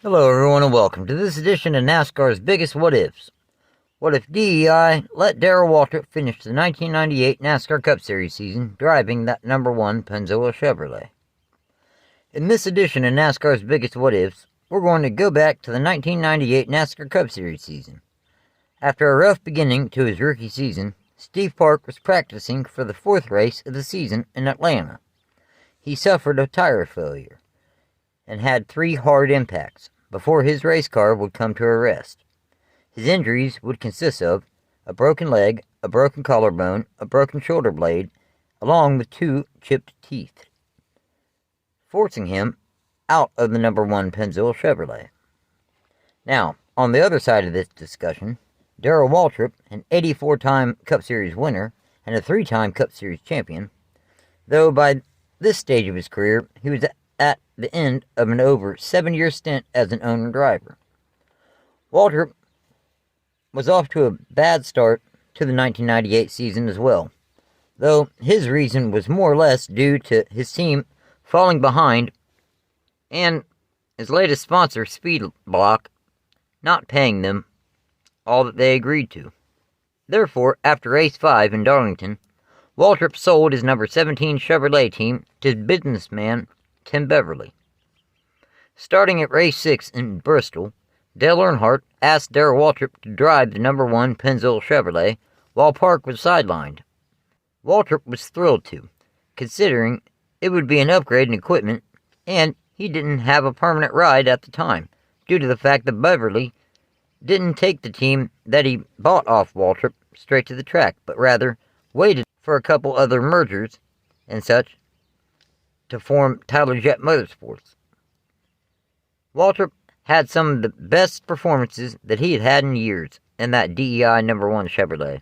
Hello everyone and welcome to this edition of NASCAR's Biggest What Ifs. What if DEI let Daryl Waltrip finish the 1998 NASCAR Cup Series season driving that number 1 Pennzoil Chevrolet? In this edition of NASCAR's Biggest What Ifs, we're going to go back to the 1998 NASCAR Cup Series season. After a rough beginning to his rookie season, Steve Park was practicing for the 4th race of the season in Atlanta. He suffered a tire failure and had 3 hard impacts before his race car would come to a rest. His injuries would consist of a broken leg, a broken collarbone, a broken shoulder blade, along with 2 chipped teeth, forcing him out of the number 1 Pennzoil Chevrolet. Now, on the other side of this discussion, Daryl Waltrip, an 84-time Cup Series winner and a 3-time Cup Series champion, though by this stage of his career, he was at the end of an over 7-year stint as an owner-driver. Waltrip was off to a bad start to the 1998 season as well, though his reason was more or less due to his team falling behind and his latest sponsor, Speedblock, not paying them all that they agreed to. Therefore, after race 5 in Darlington, Waltrip sold his number 17 Chevrolet team to businessman Tim Beverly. Starting at race 6 in Bristol, Dale Earnhardt asked Daryl Waltrip to drive the number 1 Pennzoil Chevrolet while Park was sidelined. Waltrip was thrilled to, considering it would be an upgrade in equipment, and he didn't have a permanent ride at the time, due to the fact that Beverly didn't take the team that he bought off Waltrip straight to the track, but rather waited for a couple other mergers and such to form Tyler Jet Motorsports. Waltrip had some of the best performances that he had in years in that DEI number 1 Chevrolet.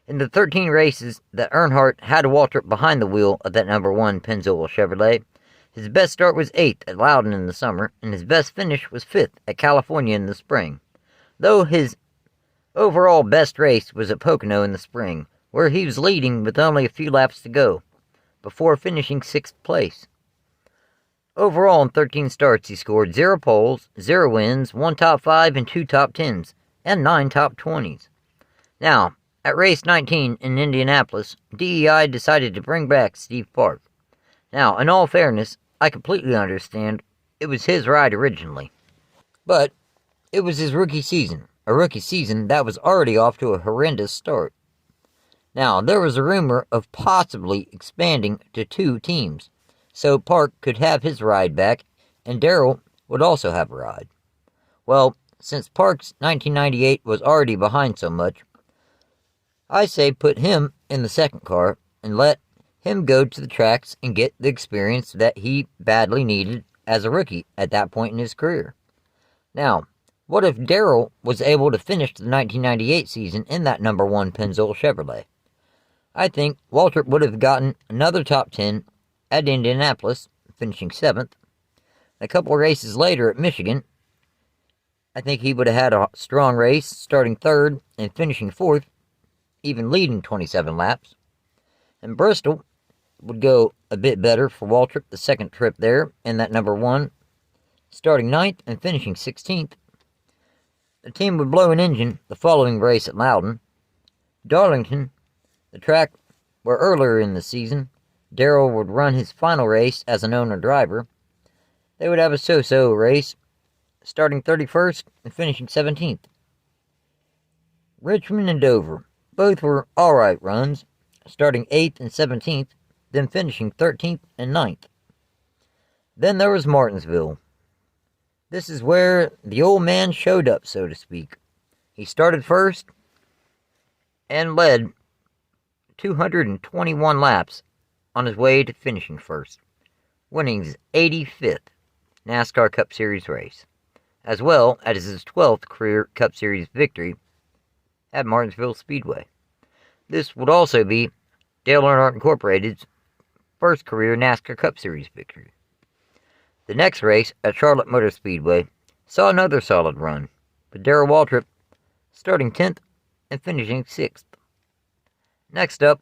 In the 13 races that Earnhardt had Waltrip behind the wheel of that number 1 Pennzoil Chevrolet, his best start was 8th at Loudon in the summer, and his best finish was 5th at California in the spring, though his overall best race was at Pocono in the spring, where he was leading with only a few laps to go, before finishing 6th place. Overall, in 13 starts, he scored 0 poles, 0 wins, 1 top 5 and 2 top 10s, and 9 top 20s. Now, at race 19 in Indianapolis, DEI decided to bring back Steve Park. Now, in all fairness, I completely understand it was his ride originally, but it was his rookie season, a rookie season that was already off to a horrendous start. Now, there was a rumor of possibly expanding to 2 teams, so Park could have his ride back, and Darrell would also have a ride. Well, since Park's 1998 was already behind so much, I say put him in the second car and let him go to the tracks and get the experience that he badly needed as a rookie at that point in his career. Now, what if Darrell was able to finish the 1998 season in that number 1 Pennzoil Chevrolet? I think Waltrip would have gotten another top 10 at Indianapolis, finishing 7th. A couple of races later at Michigan, I think he would have had a strong race, starting 3rd and finishing 4th, even leading 27 laps. And Bristol would go a bit better for Waltrip the second trip there in that number 1, starting 9th and finishing 16th. The team would blow an engine the following race at Loudon. Darlington, the track where earlier in the season, Darrell would run his final race as an owner-driver. They would have a so-so race, starting 31st and finishing 17th. Richmond and Dover, both were alright runs, starting 8th and 17th, then finishing 13th and 9th. Then there was Martinsville. This is where the old man showed up, so to speak. He started first and led 221 laps on his way to finishing first, winning his 85th NASCAR Cup Series race, as well as his 12th career Cup Series victory at Martinsville Speedway. This would also be Dale Earnhardt Incorporated's first career NASCAR Cup Series victory. The next race at Charlotte Motor Speedway saw another solid run, with Daryl Waltrip starting 10th and finishing 6th. Next up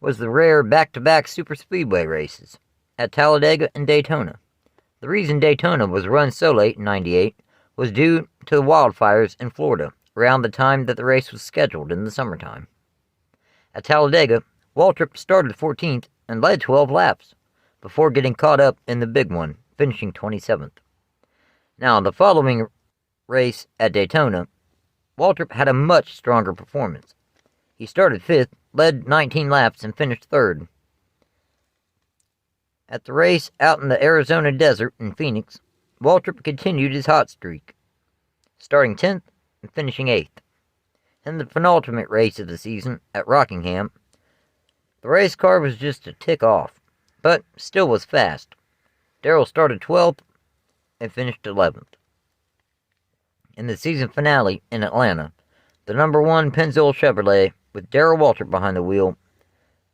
was the rare back-to-back super speedway races at Talladega and Daytona. The reason Daytona was run so late in '98 was due to the wildfires in Florida around the time that the race was scheduled in the summertime. At Talladega, Waltrip started 14th and led 12 laps before getting caught up in the big one, finishing 27th. Now, the following race at Daytona, Waltrip had a much stronger performance. He started 5th, led 19 laps, and finished 3rd. At the race out in the Arizona desert in Phoenix, Waltrip continued his hot streak, starting 10th and finishing 8th. In the penultimate race of the season at Rockingham, the race car was just a tick off, but still was fast. Darrell started 12th and finished 11th. In the season finale in Atlanta, the number 1 Pennzoil Chevrolet with Daryl Waltrip behind the wheel,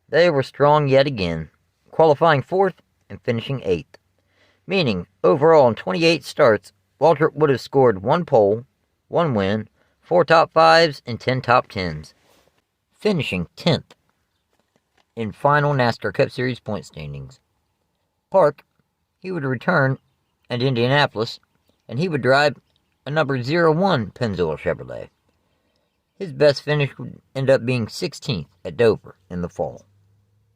they were strong yet again, qualifying 4th and finishing 8th, meaning overall in 28 starts, Waltrip would have scored 1 pole, 1 win, 4 top 5s, and 10 top 10s, finishing 10th in final NASCAR Cup Series point standings. Park, he would return at Indianapolis, and he would drive a number 01 Pennzoil Chevrolet. His best finish would end up being 16th at Dover in the fall.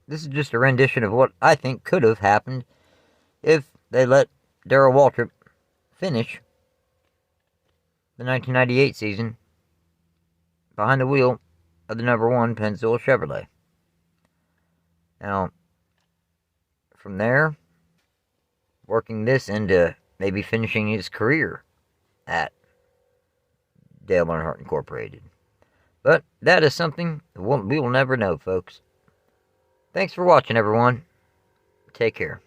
This is just a rendition of what I think could have happened if they let Daryl Waltrip finish the 1998 season behind the wheel of the number 1 Pennzoil Chevrolet. Now, from there, working this into maybe finishing his career at Earnhardt Incorporated. But that is something we will never know, folks. Thanks for watching, everyone. Take care.